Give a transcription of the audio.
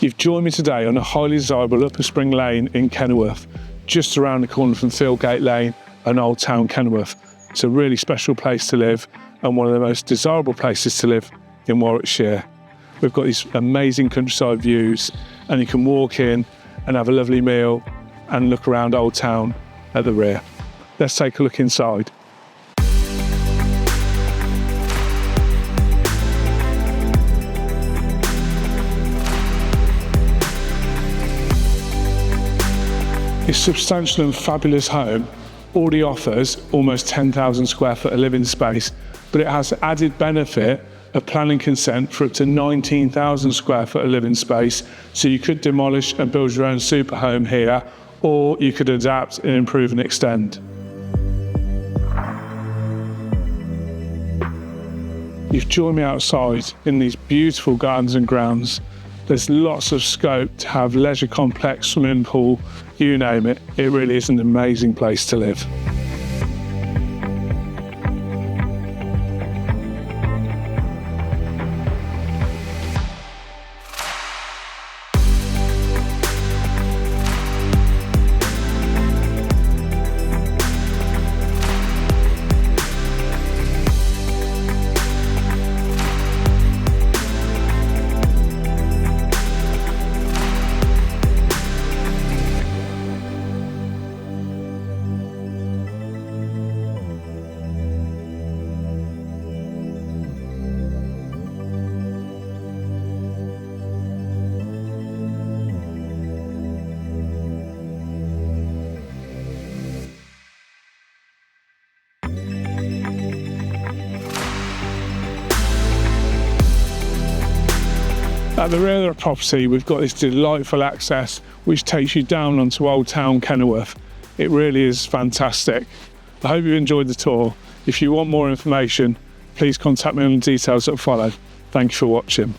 You've joined me today on a highly desirable Upper Spring Lane in Kenilworth, just around the corner from Fieldgate Lane and Old Town Kenilworth. It's a really special place to live and one of the most desirable places to live in Warwickshire. We've got these amazing countryside views and you can walk in and have a lovely meal and look around Old Town at the rear. Let's take a look inside. This substantial and fabulous home already offers almost 10,000 square foot of living space, but it has the added benefit of planning consent for up to 19,000 square foot of living space. So you could demolish and build your own super home here, or you could adapt and improve and extend. You've joined me outside in these beautiful gardens and grounds. There's lots of scope to have leisure complex, swimming pool, you name it. It really is an amazing place to live. At the rear of the property, we've got this delightful access which takes you down onto Old Town Kenilworth. It really is fantastic. I hope you enjoyed the tour. If you want more information, please contact me on the details that follow. Thank you for watching.